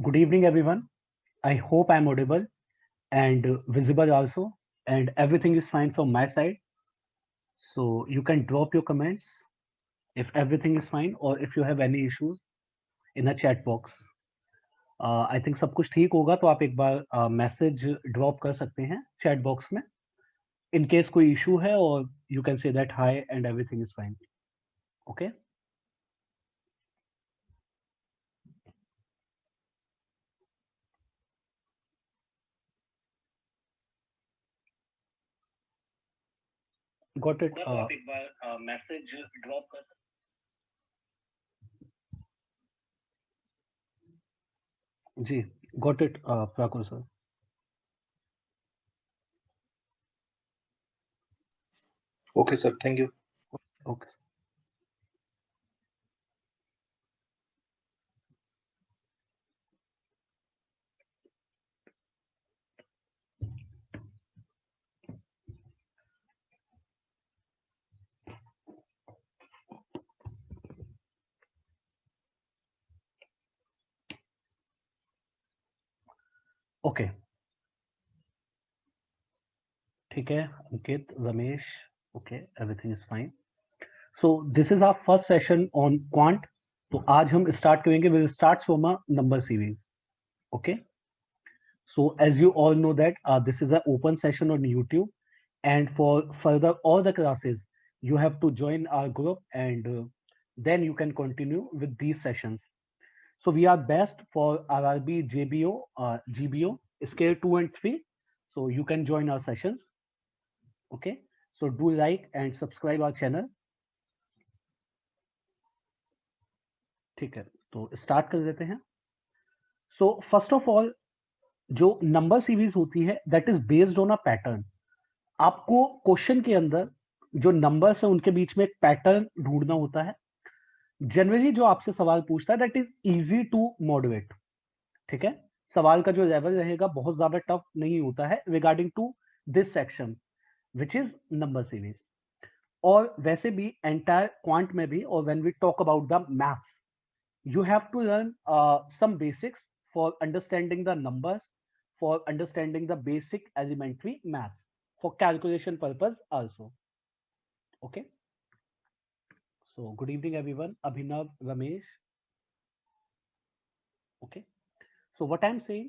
Good evening, everyone. I hope I'm audible and visible also, and everything is fine from my side. So you can drop your comments if everything is fine or if you have any issues in a chat box. I think सब कुछ ठीक होगा तो आप एक बार message drop कर सकते हैं चैट बॉक्स में इन केस कोई इशू है और you can say that hi and everything is fine okay got it आप एक बार मैसेज ड्रॉप कर जी got it Prakur sir Okay, sir. Thank you. Okay okay ठीक है Ankit Ramesh okay everything is fine so this is our first session on quant तो आज हम स्टार्ट करेंगे will start from a number series okay so as you all know that this is an open session on YouTube and for further all the classes you have to join our group and then you can continue with these sessions so we are best for RRB JBO GBO scale 2 and 3 so you can join our sessions okay so do like and subscribe our channel ठीक है तो start कर देते हैं so first of all जो number series होती है that is based on a pattern आपको क्वेश्चन के अंदर जो नंबर्स है उनके बीच में एक पैटर्न ढूंढना होता है जनरली जो आपसे सवाल पूछता है that is easy to moderate ठीक है सवाल का जो लेवल रहेगा बहुत ज्यादा टफ नहीं होता है regarding to this section which is number series और वैसे भी एंटायर क्वांट में भी और when we talk about the maths you have to learn some basics for understanding the numbers for understanding the basic elementary maths for calculation purpose also okay so good evening everyone abhinav ramesh okay so what I'm saying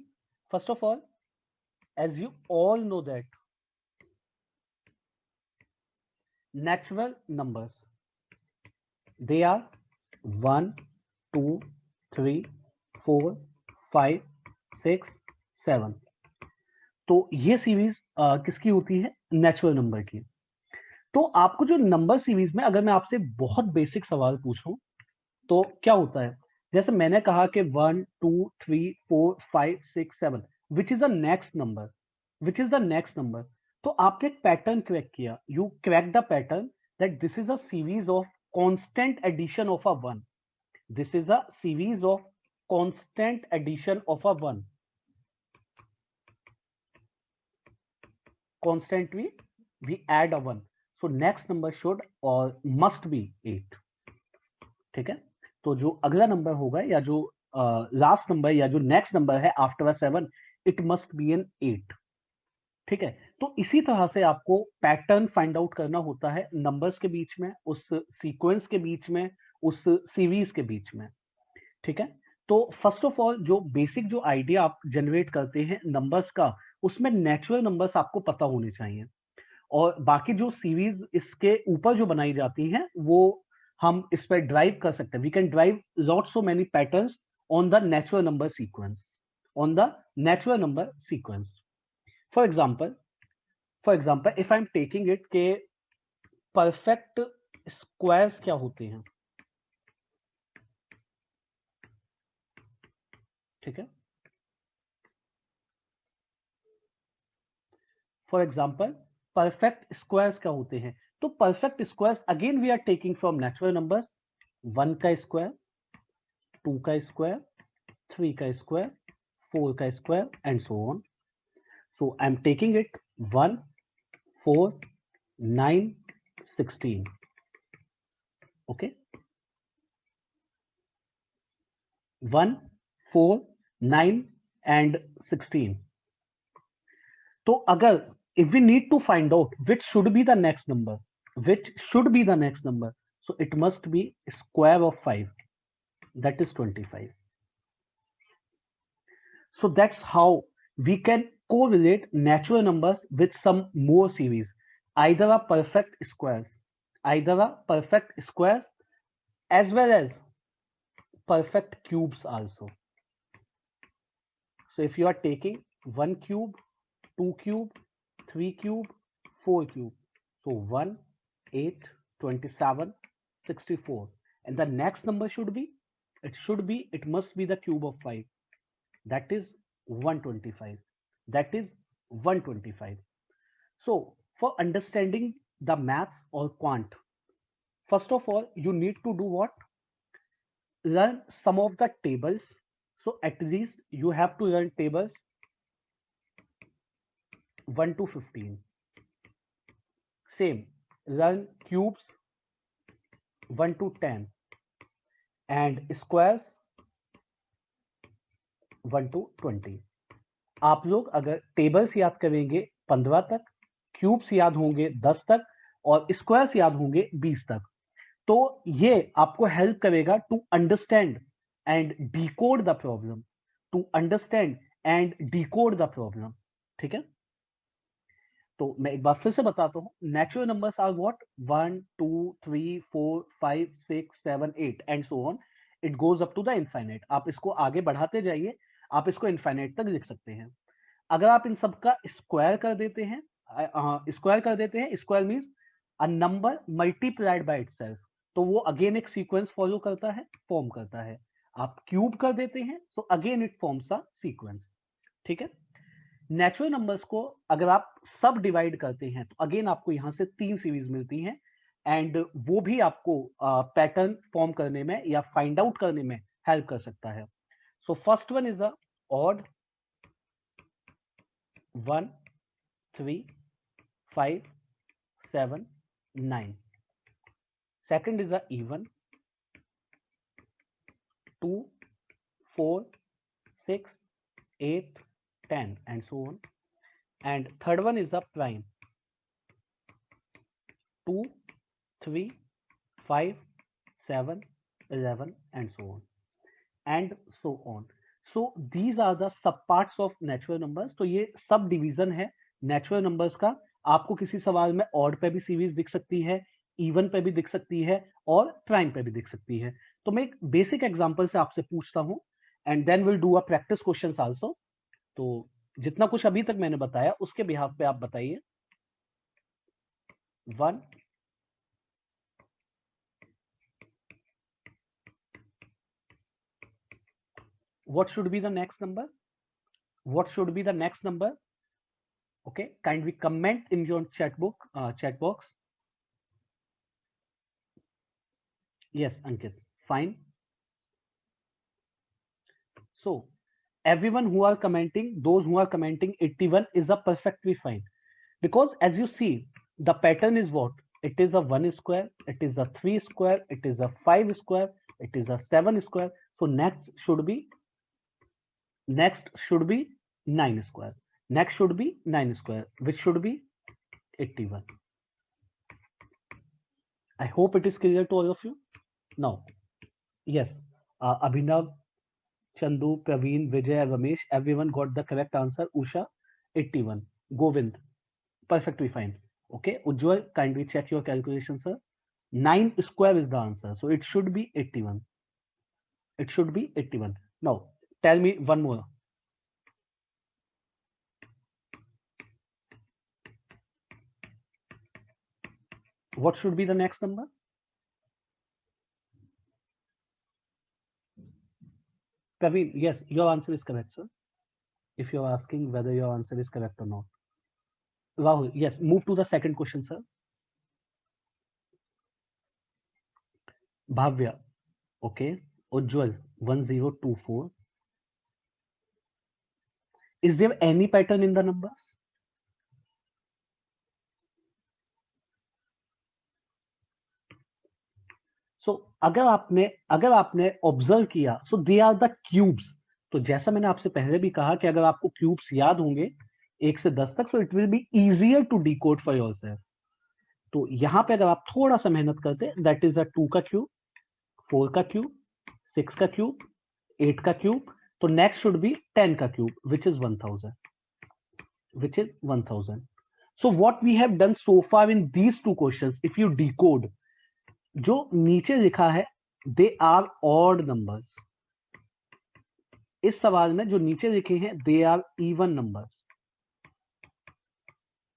first of all as you all know that natural numbers they are 1 2 3 4 5 6 7 तो ये series किसकी होती है natural number की तो आपको जो number series में अगर मैं आपसे बहुत बेसिक सवाल पूछूं तो क्या होता है जैसे मैंने कहा कि 1 2 3 4 5 6 7 which is the next number which is the next number तो आपने एक पैटर्न क्रैक किया you crack the pattern that this is a series of constant addition of a one this is a series of constant addition of a one constantly we add a 1 so next number should or must be 8 ठीक है तो जो अगला number होगा या जो last number या जो नेक्स्ट नंबर है after a 7 it must be an 8 ठीक है तो इसी तरह से आपको पैटर्न फाइंड आउट करना होता है नंबर्स के बीच में उस सीक्वेंस के बीच में उस सीरीज के बीच में ठीक है तो फर्स्ट ऑफ ऑल जो बेसिक जो आइडिया आप जनरेट करते हैं नंबर्स का उसमें नेचुरल नंबर्स आपको पता होने चाहिए और बाकी जो सीरीज इसके ऊपर जो बनाई जाती हैं वो हम इस पर ड्राइव कर सकते हैं we can drive lots so many patterns on the natural number sequence on the natural number sequence for example if I am taking it के परफेक्ट स्क्वायर्स क्या होते हैं ठीक है फॉर एग्जाम्पल परफेक्ट स्क्वायर्स क्या होते हैं तो perfect squares again we are taking from natural numbers 1 का स्क्वायर 2 का स्क्वायर 3 का स्क्वायर 4 का square and so on so I am taking it 1 4 9 16 okay 1 4 9 and 16. तो अगर if we need to find out which should be the next number, so it must be square of 5, that is 25. So that's how we can correlate natural numbers with some more series, either a perfect squares as well as perfect cubes also. So if you are taking 1 cube, 2 cube, 3 cube, 4 cube, so 1, 8, 27, 64, and the next number should be, it must be the cube of 5, that is 125, that is 125. So for understanding the maths or quant, first of all you need to do what? Learn some of the tables. So at least you have to learn tables 1 to 15. Same, learn cubes 1 to 10 and squares 1 to 20. आप लोग अगर tables याद करेंगे 15 तक, cubes याद होंगे 10 तक और स्क्वायर्स याद होंगे 20 तक, तो ये आपको हेल्प करेगा to understand and decode the problem, ठीक है? तो मैं एक बार फिर से बताता हूं, natural numbers are what? 1 2 3 4 5 6 7 8 and so on, it goes up to the infinite. आप इसको आगे बढ़ाते जाइए, आप इसको इनफाइनाइट तक लिख सकते हैं. अगर आप इन सबका स्क्वायर कर देते हैं, square means a number multiplied by itself, तो वो अगेन एक सीक्वेंस फॉलो करता है, फॉर्म करता है. आप क्यूब कर देते हैं, so again it forms a sequence. ठीक है? नेचुरल नंबर्स को अगर आप सब डिवाइड करते हैं तो अगेन आपको यहां से 3 सीरीज मिलती हैं एंड वो भी आपको पैटर्न फॉर्म करने में या फाइंड आउट करने में हेल्प कर सकता है. So first one is a odd 1 3 5 7 9. Second is a even 2 4 6 8 10 and so on. And third one is a prime 2 3 5 7 11 and so on and so on. So these are the sub parts of natural numbers. तो ये sub division है natural numbers का. आपको किसी सवाल में odd पे भी सीरीज दिख सकती है, इवन पे भी दिख सकती है और प्राइम पे भी दिख सकती है. तो मैं एक बेसिक एग्जांपल से आपसे पूछता हूं and then will do a practice questions also. तो जितना कुछ अभी तक मैंने बताया उसके बिहाफ पे आप बताइए. 1 what should be the next number? Okay, kindly comment in your chat box. Yes, Ankit, fine. So everyone who are commenting, those who are commenting 81 is a perfectly fine, because as you see the pattern is what? It is a 1 square, it is a 3 square, it is a 5 square, it is a 7 square. So next should be 9 square. Next should be 9 square, which should be 81. I hope it is clear to all of you. Now, yes, Abhinav, Chandu, Praveen, Vijay, Ramesh, everyone got the correct answer. Usha, 81. Govind, perfectly fine. Okay, Ujjwal, kindly check your calculation, sir. 9 square is the answer, so it should be 81. It should be 81. Now, tell me one more. What should be the next number? Praveen, yes, your answer is correct, sir. If you're asking whether your answer is correct or not. Rahul, yes, move to the second question, sir. Bhavya, okay. Ujjwal, 1024. Is there any pattern in the numbers? So अगर आपने observe किया, so they are the cubes. तो जैसा मैंने आपसे पहले भी कहा कि अगर आपको क्यूब्स याद होंगे 1 से 10 तक, so it will be easier to decode for yourself. तो यहाँ पे अगर आप थोड़ा सा मेहनत करते हैं, दैट इज अ 2 का क्यूब, 4 का क्यूब, 6 का क्यूब, 8 का क्यूब, तो नेक्स्ट शुड बी 10 का cube, which is 1000, which is 1000. So what we have done so far in these two questions, if you decode, जो नीचे लिखा है they are odd numbers, इस सवाल में जो नीचे लिखे हैं they are even numbers,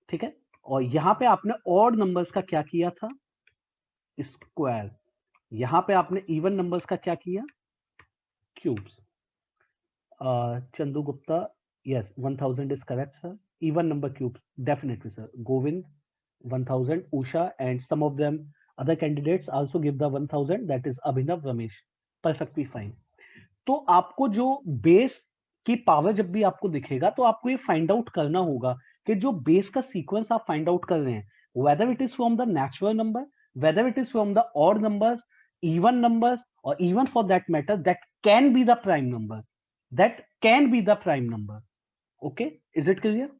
ठीक है। और यहां पे आपने odd numbers का क्या किया था, स्क्वायर। यहां पे आपने even numbers का क्या किया, cubes. Chandu Gupta, yes, 1000 is correct sir. Even number cubes, definitely sir. Govind, 1000. Usha and some of them other candidates also give the 1000, that is Abhinav, Ramesh, perfectly fine. तो आपको जो बेस की पावर जब भी आपको दिखेगा तो आपको ये फाइंड आउट करना होगा कि जो बेस का सीक्वेंस आप फाइंड आउट कर रहे हैं, whether it is from the natural number, whether it is from the odd numbers, even numbers, or even for that matter that can be the prime number, that can be the prime number. Okay, is it clear?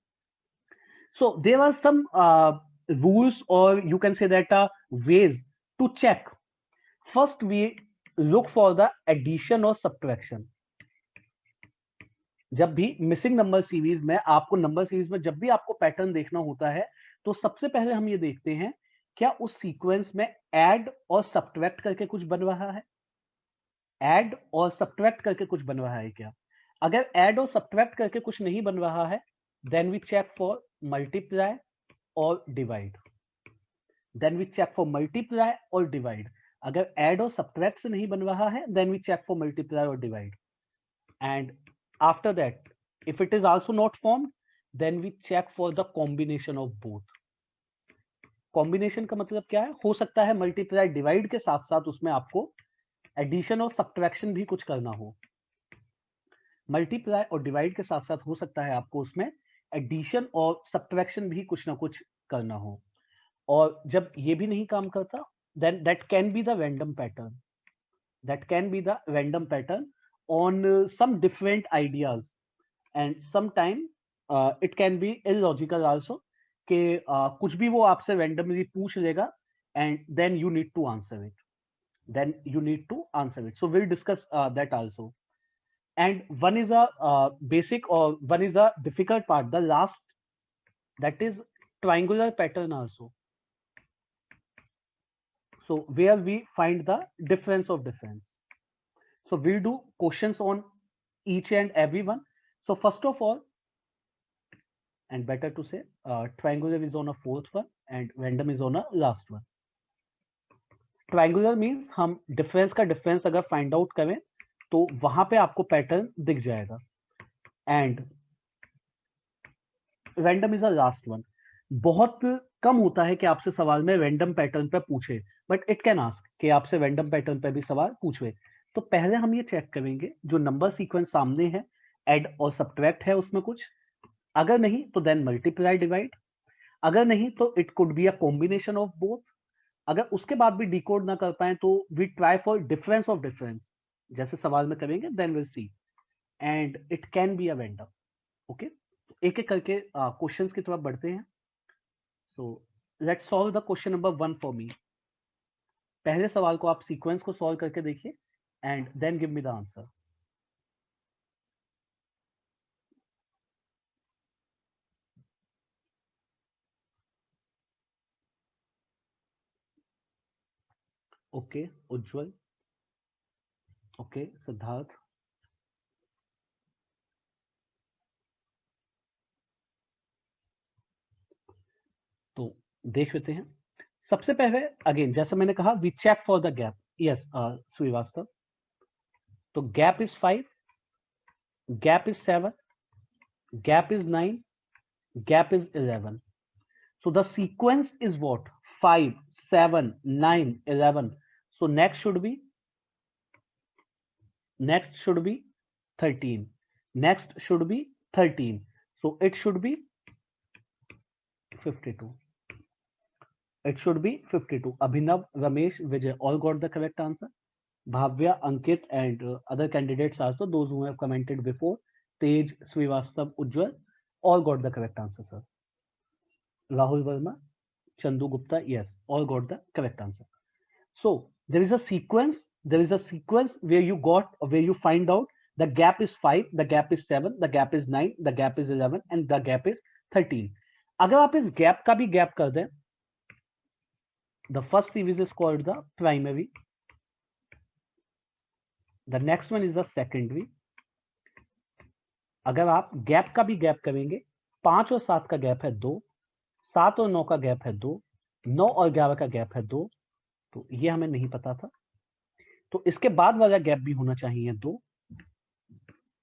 So there are some rules, or you can say that ways to check. First we look for the addition or subtraction. जब भी missing number series में आपको number series में जब भी आपको pattern देखना होता है, तो सबसे पहले हम ये देखते हैं क्या उस सीक्वेंस में ऐड और सब्ट्रैक्ट करके कुछ बन रहा है, ऐड और सब्ट्रैक्ट करके कुछ बन रहा है क्या। अगर ऐड और सब्ट्रैक्ट करके कुछ नहीं बन रहा है, then we check for multiply और divide, then we check for multiply और डिवाइड। अगर ऐड और सब्ट्रैक्ट से नहीं बन रहा है, then we check for multiply और divide. And after that, if it is also not formed, then we check for the combination of both. Combination का मतलब क्या है, हो सकता है मल्टीप्लाई डिवाइड के साथ साथ उसमें आपको एडिशन और सब्ट्रैक्शन भी कुछ करना हो। मल्टीप्लाई और डिवाइड के साथ साथ हो सकता है आपको उसमें एडिशन और सब्ट्रैक्शन भी कुछ ना कुछ करना हो। और जब ये भी नहीं काम करता, then that can be the random pattern, that can be the random pattern on some different ideas, and sometime it can be illogical also कि कुछ भी वो आपसे randomly पूछ लेगा and then you need to answer it, then you need to answer it. So we'll discuss that also. And one is a basic, or one is a difficult part, the last, that is triangular pattern also. So where we find the difference of difference. So we'll do questions on each and every one. So first of all, and better to say, triangular is on a fourth one and random is on a last one. Triangular means हम difference का difference अगर find out करें तो वहां पे आपको pattern दिख जाएगा, and random is the last one. बहुत कम होता है कि आपसे सवाल में random pattern पे पूछे, but it can ask कि आपसे random pattern पे भी सवाल पूछे। तो पहले हम ये चेक करेंगे जो नंबर सीक्वेंस सामने है, ऐड और सब्ट्रैक्ट है उसमें कुछ, अगर नहीं तो देन मल्टीप्लाई डिवाइड, अगर नहीं तो it could be a combination of both, अगर उसके बाद भी डिकोड ना कर पाए तो we try for difference of difference, जैसे सवाल में करेंगे, then will see, and it can be a random. Okay, एक एक करके क्वेश्चंस की तरफ बढ़ते हैं। So let's solve the question number 1 for me. पहले सवाल को आप सीक्वेंस को सॉल्व करके देखिए and then give me the answer. Okay Ujjwal, okay Siddharth, तो देख लेते हैं। सबसे पहले अगेन जैसा मैंने कहा, we check for the gap. Yes Srivastava, तो gap is 5, gap is 7, gap is 9, gap is 11. So the sequence is what? 5, 7, 9, 11. So next should be 13. Next should be 13. So it should be 52. It should be 52. Abhinav, Ramesh, Vijay all got the correct answer. Bhavya, Ankit, and other candidates also, those who have commented before, Tej, Srivastav, Ujjwal, all got the correct answer, sir. Rahul Verma, Chandu Gupta, yes, all got the correct answer. So there is a sequence. There is a sequence where you find out the gap is 5, the gap is 7, the gap is 9, the gap is 11, and the gap is 13. अगर आप इस gap का भी gap कर दें, the first series is called the primary. The next one is the secondary. अगर आप gap का भी गैप करेंगे, 5 और 7 का गैप है 2, 7 और 9 का गैप है 2, 9 और 11 का गैप है 2, तो ये हमें नहीं पता था। तो इसके बाद वाला गैप भी होना चाहिए 2,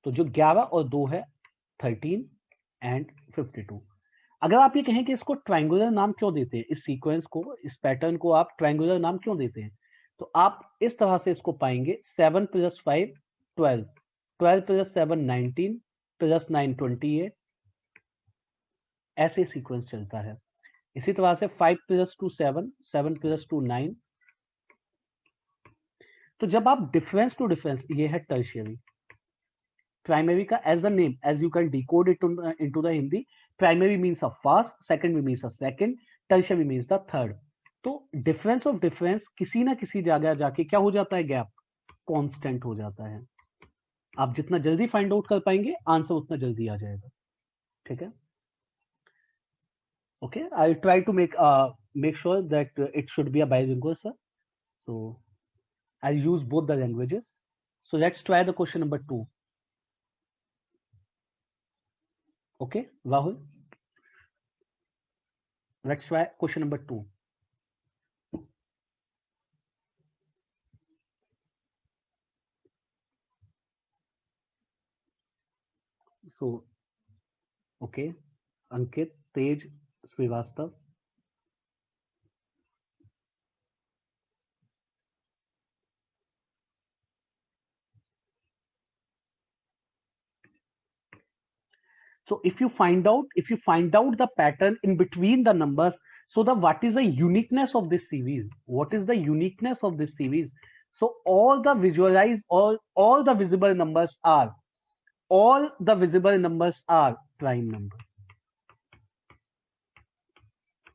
तो जो 11 और 2 है 13 एंड 52। अगर आप ये कहें कि इसको ट्रायंगुलर नाम क्यों देते हैं, इस सीक्वेंस को, इस पैटर्न को आप ट्रायंगुलर नाम क्यों देते हैं, तो आप इस तरह से इसको पाएंगे 7 + 5 12, 12 + 7 19 + 9 28, ऐसे सीक्वेंस चलता है। इसी तरह से 5 + 2 7, 7 + 2 9। तो जब आप डिफरेंस टू डिफरेंस, ये है टर्शियरी। प्राइमरी का as the name, as you can decode it into the Hindi, primary means a first, secondary means a second, tertiary means the third. तो डिफरेंस ऑफ डिफरेंस किसी ना किसी जगह जाके क्या हो जाता है, गैप कांस्टेंट हो जाता है। आप जितना जल्दी फाइंड आउट कर पाएंगे, आंसर उतना जल्दी आ जाएगा। ठीक है, okay, I'll try to make sure that it should be a bilingual, sir. So I'll use both the languages. So let's try the question number 2. Okay, Rahul, let's try question number 2. So okay, Ankit, Tej, Srivastav. So if you find out the pattern in between the numbers, so the what is the uniqueness of this series? What is the uniqueness of this series? So all the visible numbers are prime numbers.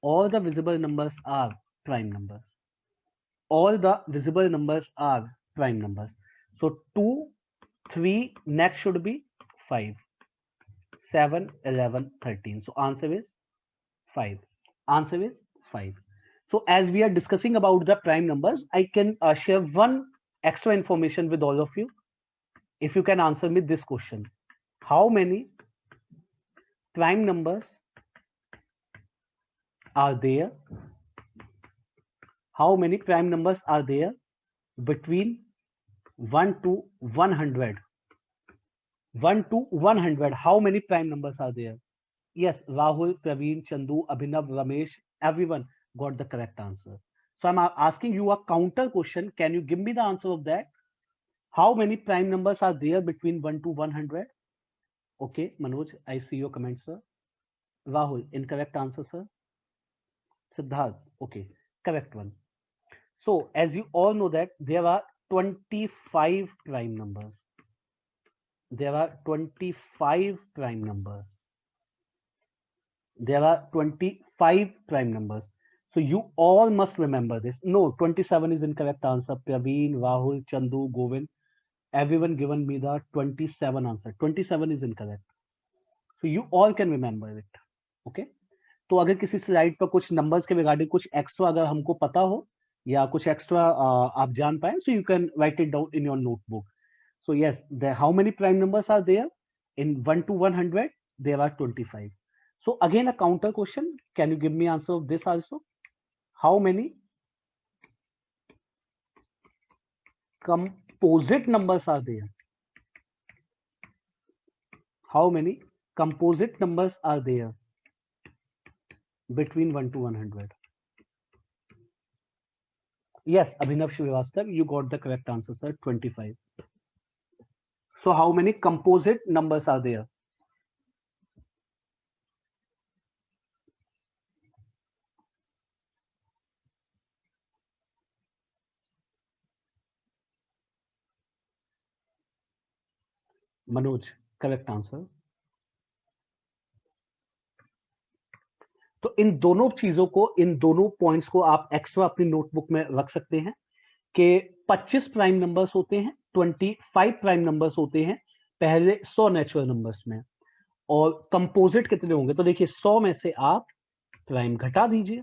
All the visible numbers are prime numbers. All the visible numbers are prime numbers. So 2, 3, next should be 5, 7, 11, 13. So answer is 5. Answer is 5. So as we are discussing about the prime numbers, I can share one extra information with all of you. If you can answer me this question, how many prime numbers are there? How many prime numbers are there between 1 to 100? 1 to 100, how many prime numbers are there? Yes, Rahul, Praveen, Chandu, Abhinav, Ramesh, everyone got the correct answer. So I'm asking you a counter question. Can you give me the answer of that? How many prime numbers are there between 1 to 100? Okay, Manoj, I see your comment, sir. Rahul, incorrect answer, sir. Siddharth, okay, correct one. So as you all know that there are 25 prime numbers. There are 25 prime numbers. There are 25 prime numbers. So you all must remember this. No, 27 is incorrect answer. Praveen, Rahul, Chandu, Govind, everyone given me the 27 answer. 27 is incorrect. So you all can remember it. Okay. तो अगर किसी slide पर कुछ numbers के regarding कुछ extra अगर हमको पता हो या कुछ एक्स्ट्रा आप जान पाए, so you can write it down in your notebook. So yes, how many prime numbers are there? In 1 to 100, there are 25. So again, a counter question. Can you give me answer of this also? How many composite numbers are there? How many composite numbers are there between 1 to 100? Yes, Abhinav Srivastav, you got the correct answer, sir. 25. So how many composite numbers are there? Manoj, correct answer. तो इन दोनों चीजों को, इन दोनों points को आप extra अपनी notebook में रख सकते हैं कि 25 प्राइम नंबर्स होते हैं, 25 प्राइम नंबर्स होते हैं पहले 100 नेचुरल नंबर्स में, और कंपोजिट कितने होंगे? तो देखिए 100 में से आप प्राइम घटा दीजिए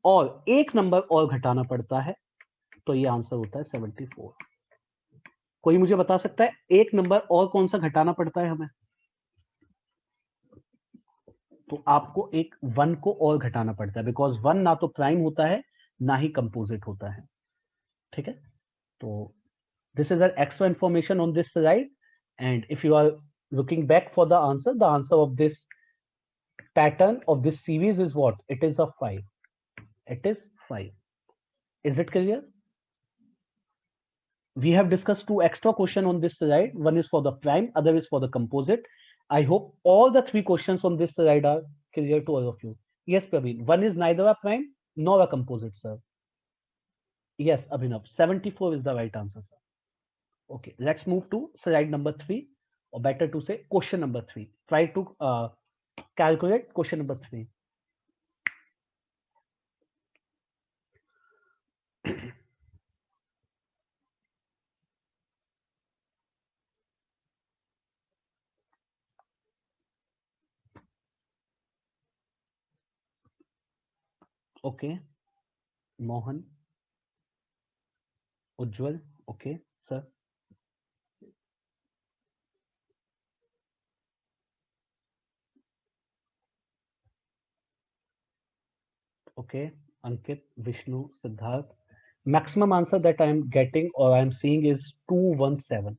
और एक नंबर और घटाना पड़ता है, तो ये आंसर होता है 74। कोई मुझे बता सकता है एक नंबर और कौन सा घटाना पड़ता है हमें? तो आपको एक 1 को और घटाना पड़ता है, बिकॉज 1 ना तो प्राइम होता है ना ही कंपोजिट होता है। ठीक है, तो this is an extra information on this slide, and if you are looking back for the answer of this pattern of this series is what? It is a 5. It is 5. Is it clear? We have discussed two extra questions on this slide. One is for the prime, other is for the composite. I hope all the three questions on this slide are clear to all of you. Yes, Praveen. One is neither a prime nor a composite, sir. Yes, Abhinav. 74 is the right answer, sir. Okay, let's move to slide number 3, or better to say question number 3. Try to calculate question number 3. Okay, Mohan, Ujjwal. Okay, sir. Okay, Ankit, Vishnu, Siddharth. Maximum answer that I am getting or I am seeing is 217.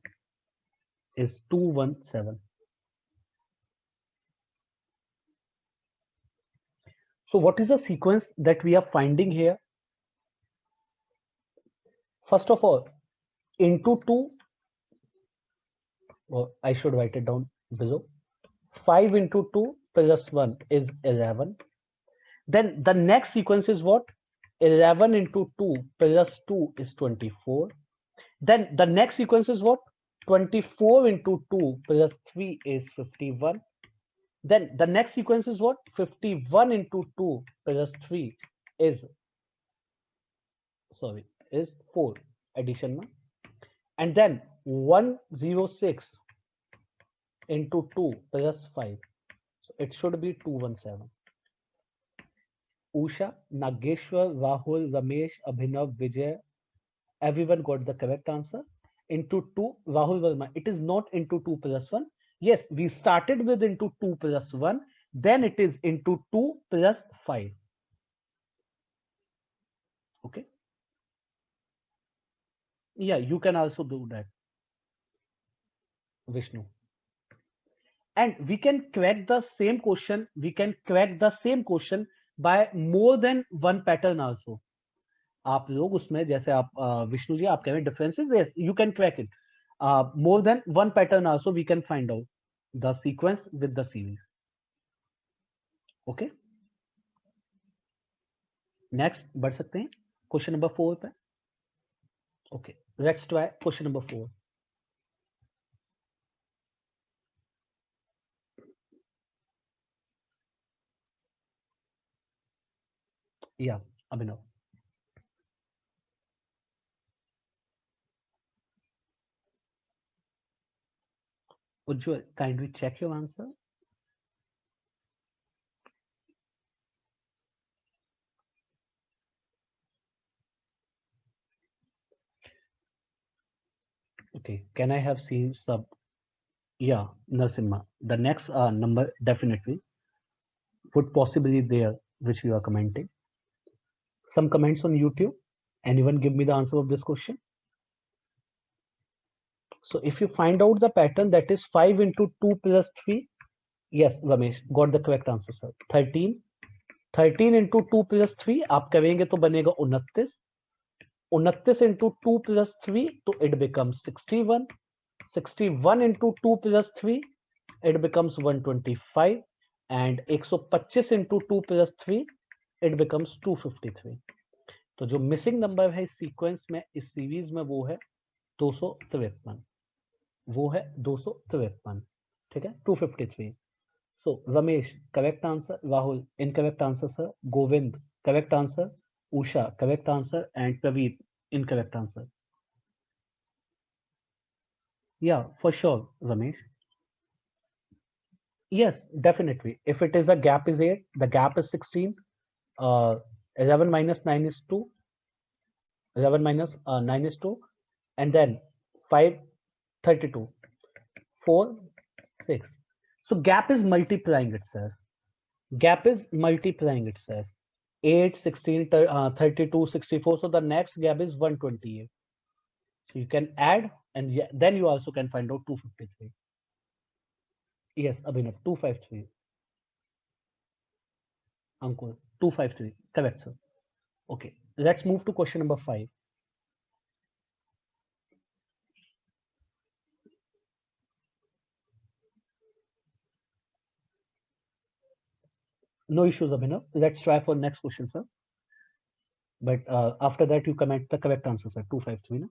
Is 217. So what is the sequence that we are finding here? First of all, into 2, or I should write it down below. 5 into 2 plus 1 is 11. Then the next sequence is what? 11 into 2 plus 2 is 24. Then the next sequence is what? 24 into 2 plus 3 is 51. Then the next sequence is what? 51 into 2 plus 3 is, sorry, is 4 addition. And then 106 into 2 plus 5. So it should be 217. Usha, Nageshwar, Rahul, Ramesh, Abhinav, Vijay, everyone got the correct answer. Into 2, Rahul Verma, it is not into 2 plus 1. Yes, we started with into 2 plus 1, then it is into 2 plus 5. Okay. Yeah, you can also do that, Vishnu. And we can crack the same question. We can crack the same question by more than one pattern also. आप लोग उसमें जैसे आप विष्णु जी आप कह रहे हैं differences, yes, you can crack it. More than one pattern also we can find out the sequence with the series. Okay. Next बढ़ सकते हैं question number 4 पे. Okay, let's try question number 4. Yeah, Abhinav. Ujjwal, kindly check your answer. Okay, can I have seen sub? Yeah, Narasimha. The next number definitely would possibly there which you are commenting. Some comments on YouTube. Anyone give me the answer of this question? So if you find out the pattern, that is 5 into 2 plus 3. Yes, Ramesh, got the correct answer, sir. 13. 13 into 2 plus 3, आप करेंगे तो बनेगा 29. 29 into 2 plus 3, तो it becomes 61. 61 into 2 plus 3, it becomes 125. And 125 into 2 plus 3, it becomes 253. तो जो missing number है इस sequence में, इस सीरीज में, वो है 253. वो है 253, ठीक है, 253. So Ramesh, correct answer. Rahul, incorrect answer, sir. Govind, correct answer. Usha, correct answer. And Praveet, incorrect answer. Yeah, for sure, Ramesh. Yes, definitely. If it is a gap is 8, the gap is 16. 11 minus 9 is 2. 11 minus 9 is 2. And then 5, 32. 4, 6. So gap is multiplying itself. Gap is multiplying itself. 8, 16, 32, 64. So the next gap is 128. So you can add and then you also can find out 253. Yes, Abhinav, 253. Ankur, 253. Correct, sir. Okay, let's move to question number 5. No issues, Abhinav. Let's try for next question, sir. But after that, you comment the correct answer, sir. 253. No?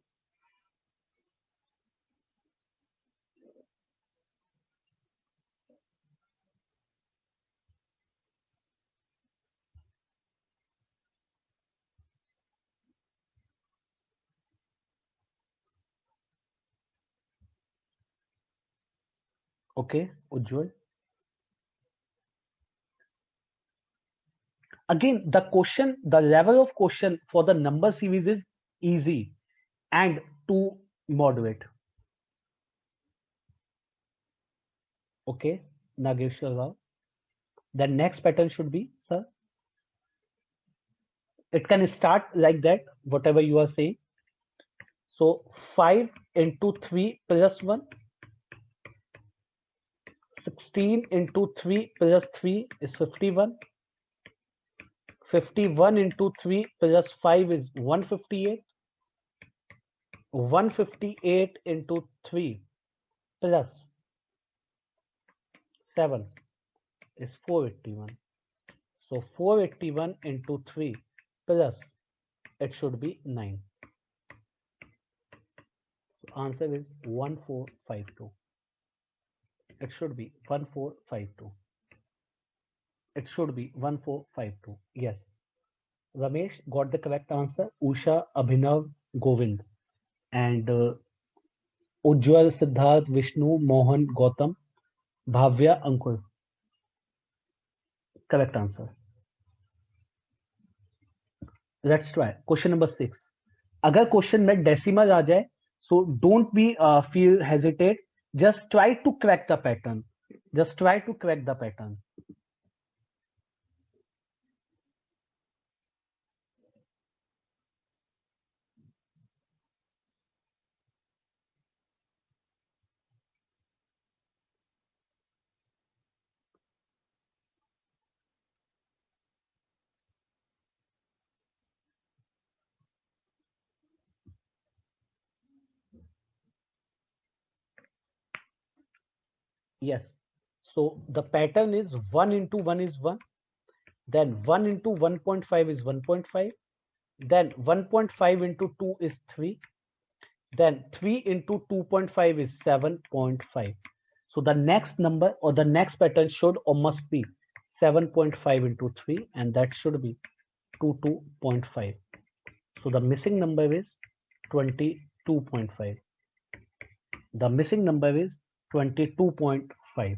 Okay, Ujjwal. Again, the question, the level of question for the number series is easy and too moderate. Okay, Nageshwar Rao. The next pattern should be, sir. It can start like that, whatever you are saying. So 5 into 3 plus 1. 16 into 3 plus 3 is 51. 51 into 3 plus 5 is 158. 158 into 3 plus 7 is 481. So 481 into 3 plus it should be 9. So answer is 1452. It should be 1452. It should be 1452. Yes. Ramesh got the correct answer. Usha, Abhinav, Govind. And Ujjwal, Siddharth, Vishnu, Mohan, Gautam, Bhavya, Ankur. Correct answer. Let's try. Question number 6. अगर question में decimal आ जाए, so don't be feel hesitate. Just try to crack the pattern. Just try to crack the pattern. Yes. So the pattern is 1 into 1 is 1. Then 1 into 1.5 is 1.5. Then 1.5 into 2 is 3. Then 3 into 2.5 is 7.5. So the next number or the next pattern should or must be 7.5 into 3, and that should be 22.5. So the missing number is 22.5. The missing number is 22.5.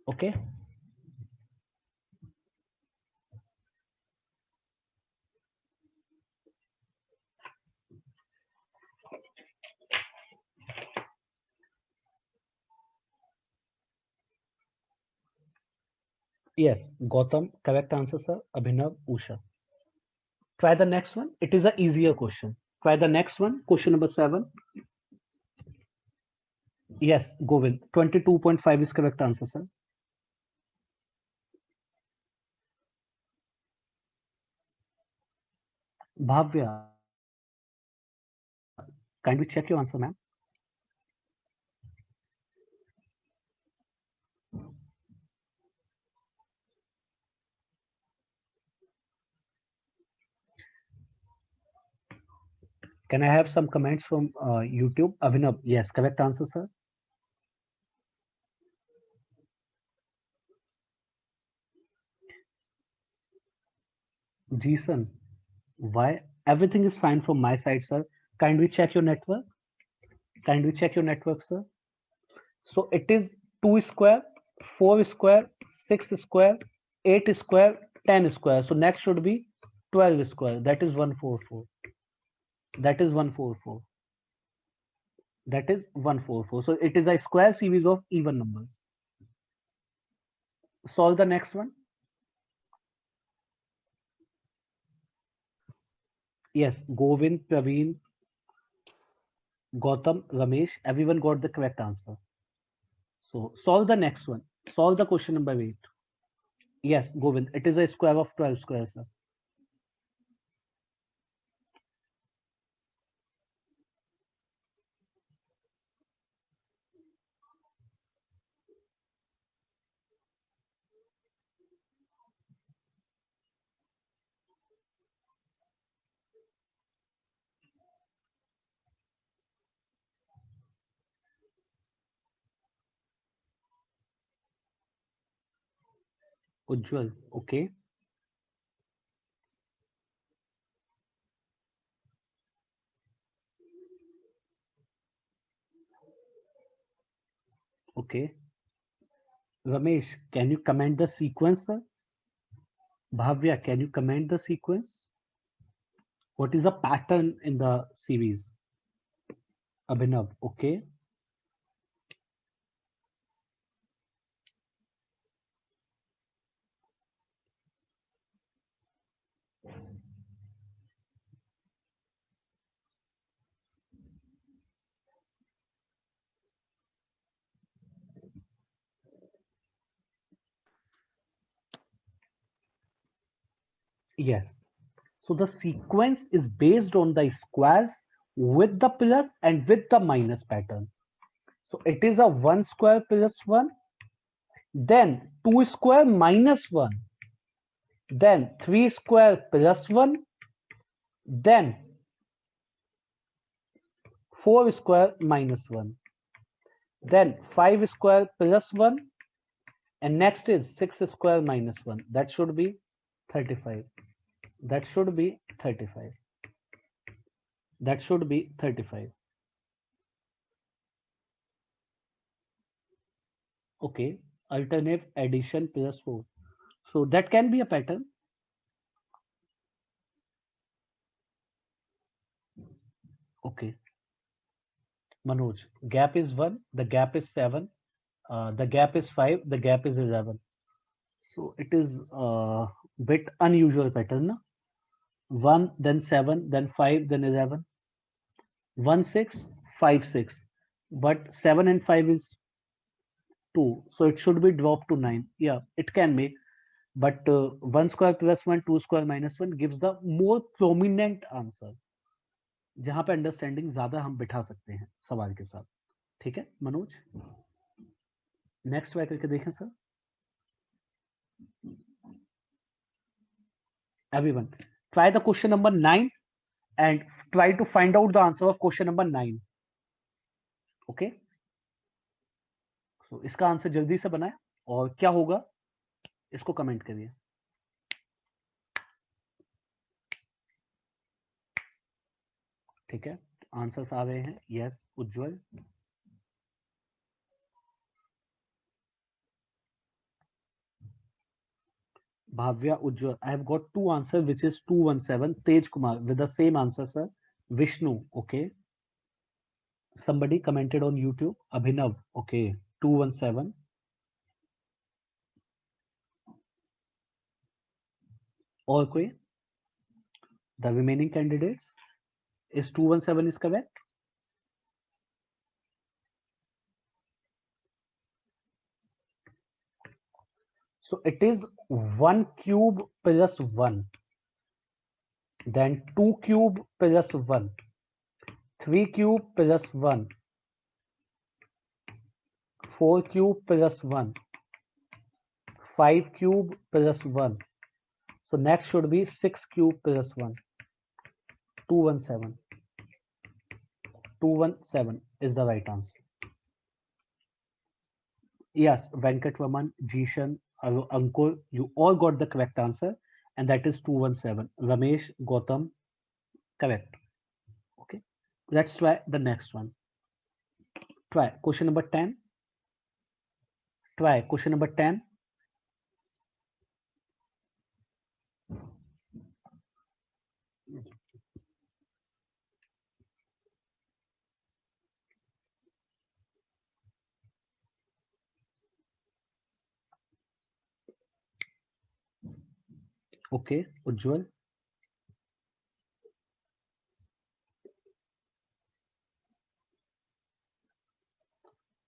Okay. Yes, Gautam, correct answer, sir. Abhinav, Usha. Try the next one. It is an easier question. Try the next one. Question number 7. Yes, Govind. 22.5 is correct answer, sir. Bhavya, can we check your answer, ma'am? Can I have some comments from YouTube? Abhinav, yes, correct answer, sir. Jason, why? Everything is fine from my side, sir. Kindly check your network. Kindly check your network, sir. So it is 2 square, 4 square, 6 square, 8 square, 10 square. So next should be 12 square. That is 144. That is 144. That is 144. So it is a square series of even numbers. Solve the next one. Yes, Govind, Praveen, Gautam, Ramesh, everyone got the correct answer. So solve the next one. Solve the question number 8. Yes, Govind, it is a square of 12 squares, sir. Ujjwal, okay. Okay. Ramesh, can you comment the sequence, sir? Bhavya, can you comment the sequence? What is the pattern in the series? Abhinav, okay. Yes. So the sequence is based on the squares with the plus and with the minus pattern. So it is a 1 square plus 1, then 2 square minus 1, then 3 square plus 1, then 4 square minus 1, then 5 square plus 1, and next is 6 square minus 1. That should be 35. That should be 35. That should be 35. Okay. Alternate addition plus 4. So that can be a pattern. Okay. Manoj, gap is 1, the gap is 7, the gap is 5, the gap is 11. So it is a bit unusual pattern. Na? 1, then 7, then 5, then 11. 1, 6, 5, 6. But 7 and 5 is 2. So it should be dropped to 9. Yeah, it can make. But 1 square plus 1, 2 square minus 1 gives the more prominent answer. जहां पे understanding ज्यादा हम बिठा सकते हैं सवाल के साथ. ठीक है मनोज. नेक्स्ट ट्राई करके देखें sir. Everyone, try the question number 9 and try to find out the answer of question number 9. Okay. So इसका आंसर जल्दी से बनाए और क्या होगा इसको कमेंट करिए. ठीक है, आंसर्स आ रहे हैं. Yes, Ujjwal. Bhavya, Ujjwal. I have got two answers, which is 217. Tej Kumar with the same answer, sir. Vishnu, okay. Somebody commented on YouTube. Abhinav, okay. 217. और कोई? The remaining candidates is 217 is correct. So it is 1 cube plus 1, then 2 cube plus 1, 3 cube plus 1, 4 cube plus 1, 5 cube plus 1. So next should be 6 cube plus 1. 217. 217 is the right answer. Yes, Venkat Vaman, Jishan, Ankur, you all got the correct answer, and that is 217. Ramesh, Gautam, correct. Okay, let's try the next one. Try question number 10. Try question number 10. Okay, Ujjwal.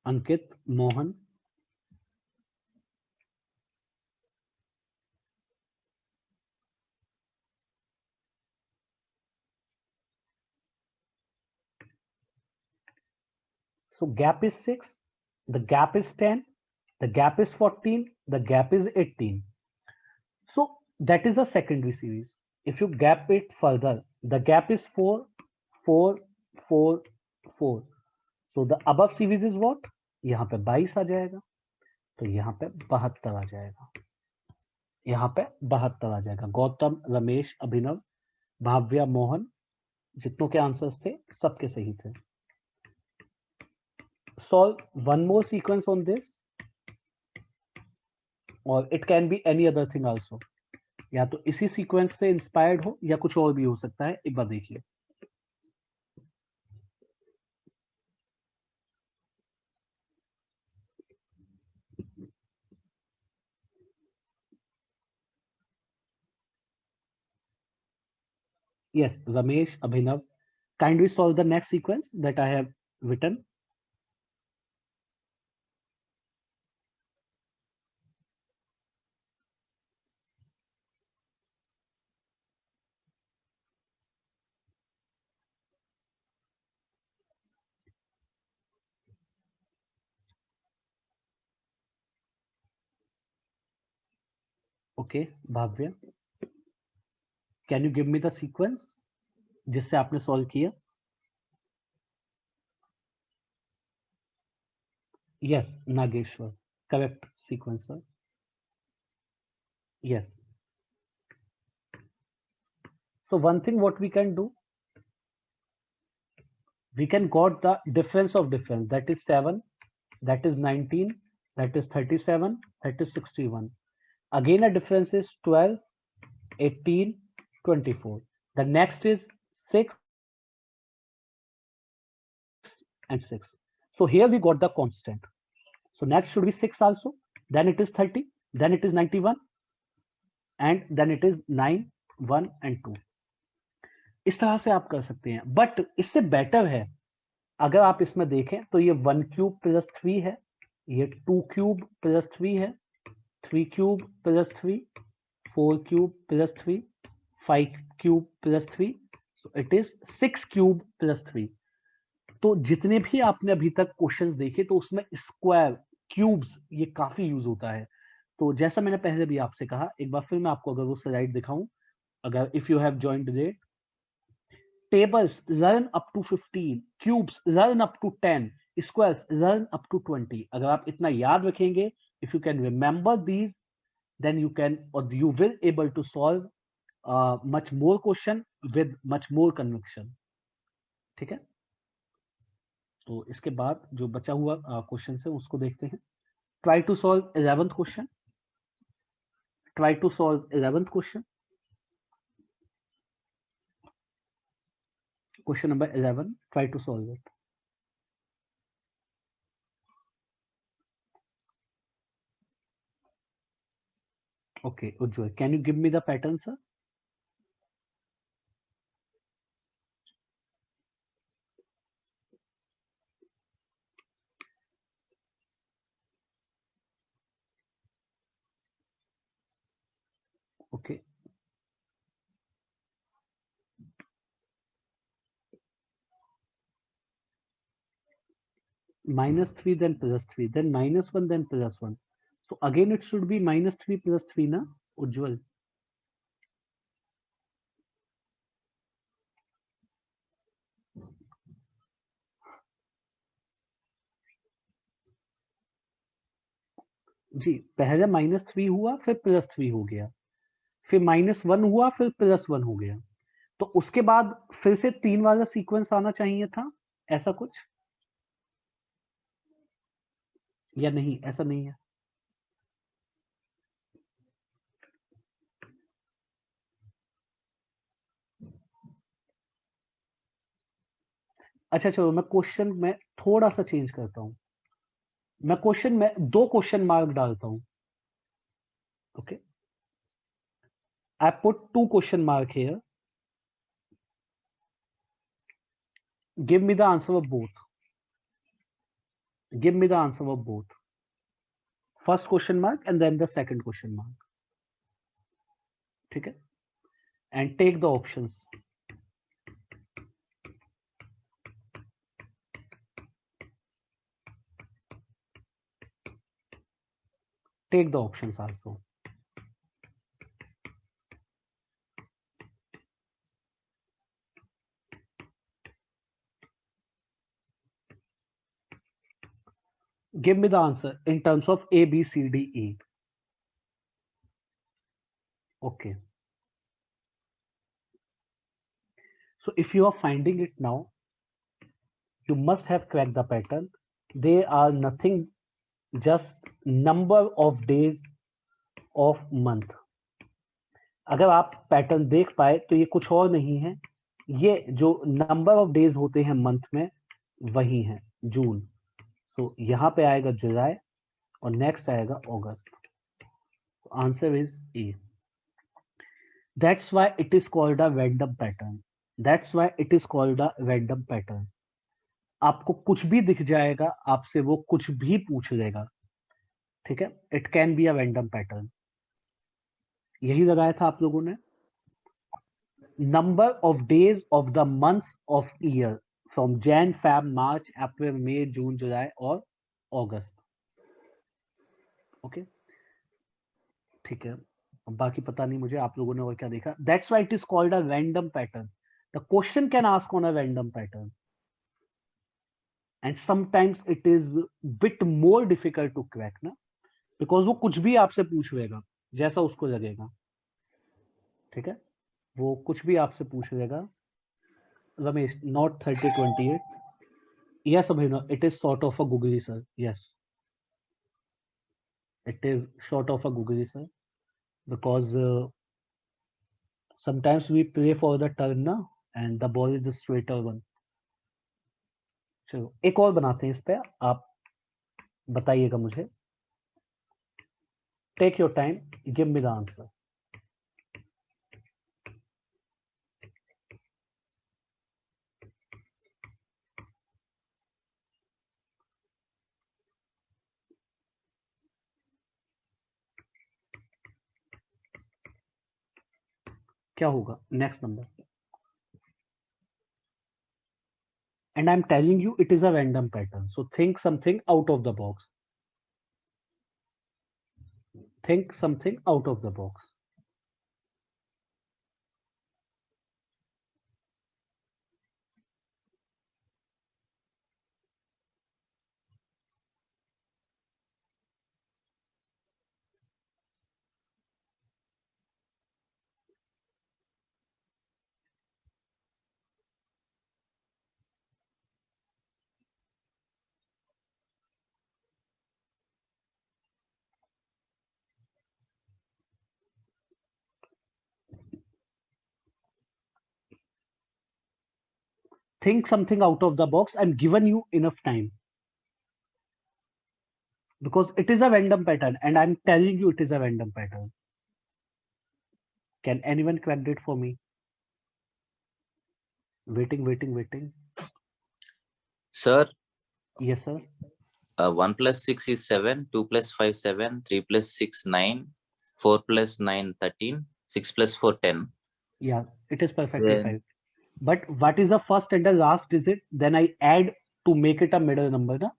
Ankit, Mohan. So gap is 6, the gap is 10, the gap is 14, the gap is 18. So that is a secondary series. If you gap it further, the gap is 4, 4, 4, 4. So the above series is what? यहाँ पे 22 आ जाएगा, तो यहाँ पे 72 आ जाएगा, यहाँ पे 72 आ जाएगा. गौतम, रमेश, अभिनव, भाव्या, मोहन, जितनों के आंसर्स थे सबके सही थे. Solve one more sequence on this, or it can be any other thing also. या तो इसी सीक्वेंस से इंस्पायर्ड हो या कुछ और भी हो सकता है. एक बार देखिए. Yes, Ramesh, Abhinav, kindly solve the next sequence that I have written. Okay, Bhavya, can you give me the sequence जिससे आपने सॉल्व किया? Yes, Nageshwar, correct sequence, sir. Yes. So one thing what we can do, we can got the difference of difference, that is 7, that is 19, that is 37, that is 61. Again a difference is 12, 18, 24. The next is 6 and 6. So here we got the constant. So next should be 6 also, then it is 30, then it is 91, and then it is 9, 1 and 2. इस तरह से आप कर सकते हैं, but इससे better है अगर आप इसमें देखें तो ये 1 क्यूब प्लस 3 है, ये 2 क्यूब प्लस 3 है, 3 cube plus 3, 4 cube plus 3, 5 cube plus 3, so it is 6 cube plus 3. तो जितने भी आपने अभी तक क्वेश्चंस देखे तो उसमें स्क्वायर, क्यूब्स ये काफी यूज होता है. तो जैसा मैंने पहले भी आपसे कहा, एक बार फिर मैं आपको अगर वो स्लाइड दिखाऊं, अगर if you have joined late, tables learn up to 15, cubes learn up to 10, squares learn up to 20. अगर आप इतना याद रखेंगे, if you can remember these, then you can or you will able to solve much more question with much more conviction. ठीक है, तो इसके बाद जो बचा हुआ क्वेश्चन है उसको देखते हैं. Try to solve 11th question. Try to solve 11th question. Question number 11. Try to solve it. Okay, Ujjwal, can you give me the pattern, sir? Okay. -3, then +3, then -1, then +1. So again, it should be -3 + 3, na, Ujjwal? जी, पहले -3 हुआ, फिर +3 हो गया, फिर -1 हुआ, फिर +1 हो गया। तो उसके बाद फिर से 3 वाला सीक्वेंस आना चाहिए था, ऐसा कुछ? या नहीं, ऐसा नहीं है? अच्छा चलो, मैं क्वेश्चन में थोड़ा-सा चेंज करता हूँ। मैं क्वेश्चन में 2 क्वेश्चन मार्क डालता हूँ। Okay? I put 2 question mark here. Give me the answer of both. Give me the answer of both. First question mark and then the second question mark. ठीक है? And take the options. Take the options also. Give me the answer in terms of A, B, C, D, E. Okay. So if you are finding it now, you must have cracked the pattern. They are nothing, just number of days of month. अगर आप pattern देख पाए तो ये कुछ और नहीं है, ये जो नंबर ऑफ डेज होते हैं मंथ में वही है जून। सो यहां पे आएगा जुलाई और नेक्स्ट आएगा अगस्त। Answer is A. That's why it is called a random pattern. That's why it is called a random pattern. आपको कुछ भी दिख जाएगा, आपसे वो कुछ भी पूछ लेगा, ठीक है? It can be a random pattern. यही लगाया था आप लोगों ने। number of days of the months of year from Jan, Feb, March, April, May, June, July और August. ओके, ठीक है। अब बाकी पता नहीं मुझे आप लोगों ने और क्या देखा। That's why it is called a random pattern. The question can ask on a random pattern, and sometimes it is bit more difficult to crack ना, because वो कुछ भी आपसे पूछ लेगा जैसा उसको लगेगा, ठीक है? वो कुछ भी आपसे पूछ लेगा। Ramesh, not 3028. Yes, Abhinav, it is sort of a googly, sir. Yes, it is sort of a googly, sir, because sometimes we play for the turn na, and the ball is the straighter one. चलो एक और बनाते हैं इस पे, आप बताइएगा मुझे। Take your time, give me the answer. क्या होगा next number? And I'm telling you, it is a random pattern. So think something out of the box. Think something out of the box. Think something out of the box. I'm given you enough time. Because it is a random pattern, and I'm telling you it is a random pattern. Can anyone crack it for me? Waiting. Sir, Yes, sir. 1 plus 6 is 7, 2 plus 5 7, 3 plus 6 9, 4 plus 9 13, 6 plus 4 10. Yeah, it is perfectly Then fine. But what is the first and the last digit? Then I add to make it a middle number ना?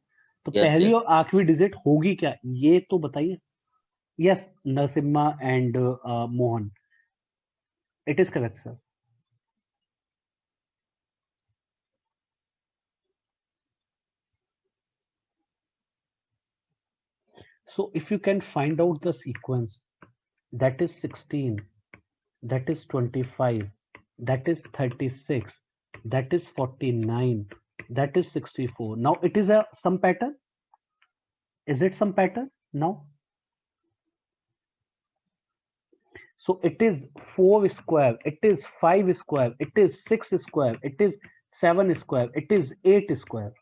तो yes, पहली yes. और आखिरी digit होगी क्या, ये तो बताइए। Yes, Narasimha and Mohan, it is correct sir. So if you can find out the sequence, that is 16, that is 25, that is 36, that is 49, that is 64. Now it is a some pattern. Is it some pattern now? So it is 4 square, it is 5 square, it is 6 square, it is 7 square, it is 8 square.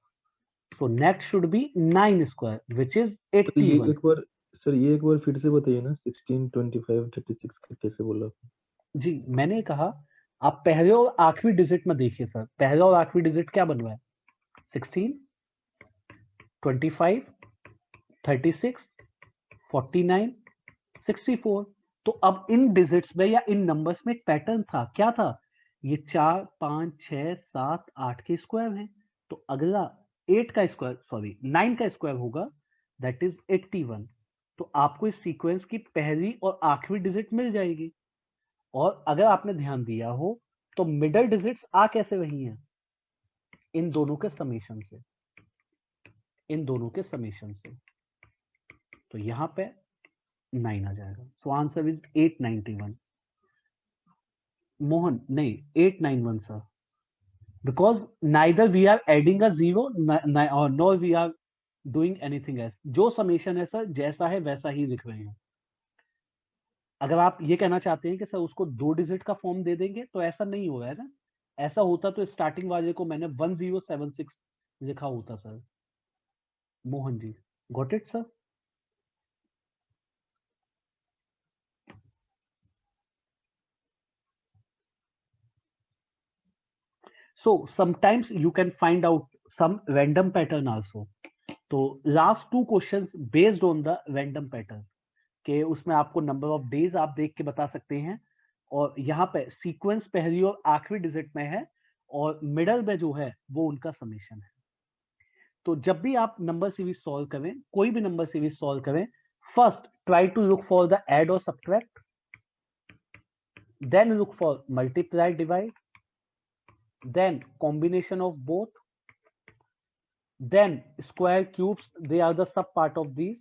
So next should be 9 square, which is ये 81. एक बार sir ये एक बार फिर से बताइए ना 16, 25, 36 का कैसे बोला? जी मैंने कहा आप पहले और आखिरी डिजिट में देखिए सर, पहला और आखिरी डिजिट क्या बन रहा है? 16, 25, 36, 49, 64. तो अब इन डिजिट्स में या इन नंबर्स में एक पैटर्न था, क्या था? ये 4, 5, 6, 7, 8 के स्क्वायर हैं, तो अगला 8 का स्क्वायर, सॉरी 9 का स्क्वायर होगा, दैट इज 81. तो आपको इस सीक्वेंस की पहली और आखिरी डिजिट मिल जाएगी. और अगर आपने ध्यान दिया हो तो मिडल डिजिट्स आ कैसे रही हैं? इन दोनों के समेशन से, इन दोनों के समेशन से. तो यहां पे 9 आ जाएगा. So answer is 891. मोहन नहीं 891 sir, because neither we are adding a zero और nor we are doing anything else. जो समेशन है सर जैसा है वैसा ही लिख रहे हैं. अगर आप ये कहना चाहते हैं कि सर उसको 2 डिजिट का फॉर्म दे देंगे तो ऐसा नहीं हो रहा है ना. ऐसा होता तो स्टार्टिंग वाले को मैंने 1076 लिखा होता sir. Mohan ji got it sir? So sometimes you can find out some random pattern also. तो last 2 questions based on the random pattern के उसमें आपको number of days आप देख के बता सकते हैं, और यहाँ पे सीक्वेंस पहली और आखिरी डिजिट में है और मिडल में जो है वो उनका समेशन है. तो जब भी आप नंबर सीरीज सॉल्व करें, कोई भी नंबर सीरीज सॉल्व करें, first try to look for the add और subtract, then look for multiply divide, then combination of both, then square cubes, they are the sub part of these,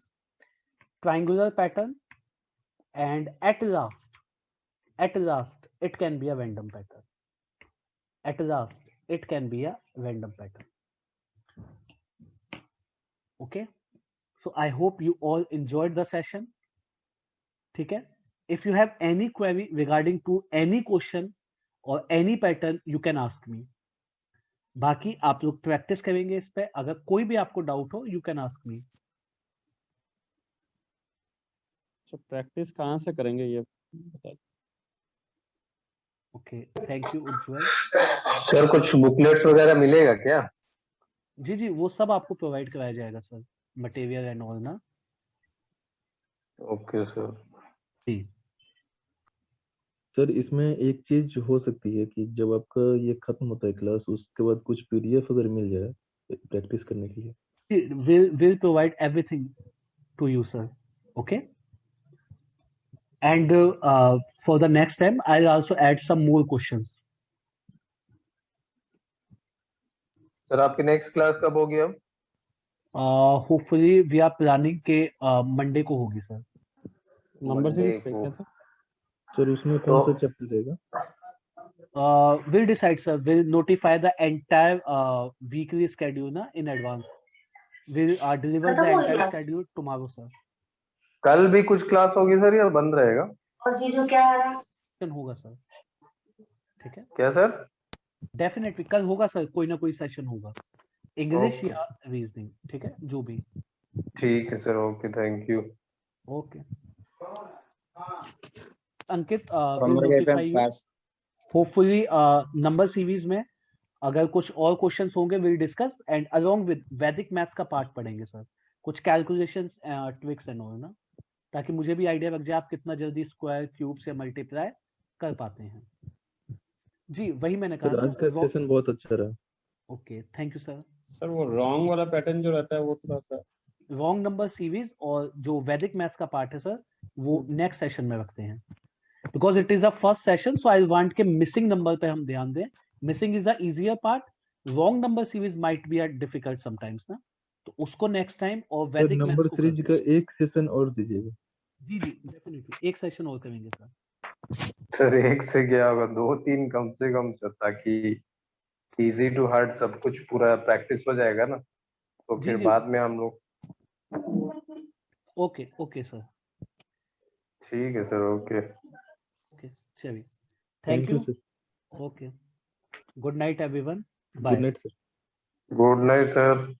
triangular pattern, and at last it can be a random pattern. At last it can be a random pattern. Okay, so I hope you all enjoyed the session. ठीक है? If you have any query regarding to any question or any pattern, you can ask me. बाकी आप लोग practice करेंगे इस पे. अगर कोई भी आपको डाउट हो, you can ask me. तो प्रैक्टिस कहाँ से करेंगे ये बता दो. Okay, thank you Ujjwal. Sir कुछ बुकलेट्स वगैरह मिलेगा क्या? जी जी, वो सब आपको प्रोवाइड कराया जाएगा सर, मटेरियल एंड ऑल ना. Okay sir. जी सर इसमें एक चीज हो सकती है कि जब आपका ये खत्म होता है क्लास, उसके बाद कुछ पीडीएफ अगर मिल जाए प्रैक्टिस करने के लिए. will provide everything to you sir. Okay, and for the next time I'll also add some more questions. Sir आपकी नेक्स्ट क्लास कब होगी अब? Hopefully we are planning के मंडे को होगी सर. नंबर Monday सीरीज पे को. क्या सर? सर उसमें कौन सा चैप्टर रहेगा? We'll decide sir, we'll notify the entire weekly schedule na in advance. We'll deliver the entire schedule tomorrow sir. कल भी कुछ क्लास होगी सर या बंद रहेगा? और जीजू क्या आ रहा है? होगा सर. ठीक है, क्या सर? डेफिनेटली कल होगा सर, कोई ना कोई सेशन होगा, इंग्लिश Okay. या रीजनिंग. ठीक है, जो भी. ठीक है sir. Okay, thank you. Okay Ankit, we'll notify you. Hopefully number series में अगर कुछ और क्वेश्चंस होंगे will discuss, and along with वैदिक मैथ्स का पार्ट पढ़ेंगे सर, कुछ कैलकुलेशंस ट्रिक्स एंड ऑल ना, ताकि मुझे भी आइडिया लग जाए आप कितना जल्दी स्क्वायर क्यूब से मल्टीप्लाई कर पाते हैं. जी वही मैंने सर आज का कहा. सेशन बहुत अच्छा रहा. Okay thank you sir. Sir वो रॉन्ग वाला पैटर्न जो रहता है वो थोड़ा सा रॉन्ग नंबर सीरीज और जो वैदिक मैथ्स का पार्ट है सर वो नेक्स्ट सेशन में रखते हैं, because it is a first session. So I want के मिसिंग नंबर पे हम ध्यान दें. Missing is a easier part, wrong number series might be a difficult sometimes ना. तो उसको नेक्स्ट टाइम और सर वैदिक नंबर मैथ्स को सीरीज करते का एक सेशन और दीजिएगा। जी जी डेफिनेटली एक सेशन और करेंगे सर। सर एक से क्या होगा, 2-3 कम से कम सर, ताकि इजी टू हार्ड सब कुछ पूरा प्रैक्टिस हो जाएगा ना, तो जी फिर जी बाद में हम लोग। Okay okay sir. ठीक है सर, ओके। ओके चलिए thank thank you you. Sir. Okay good night everyone good bye. Night sir. Good night sir.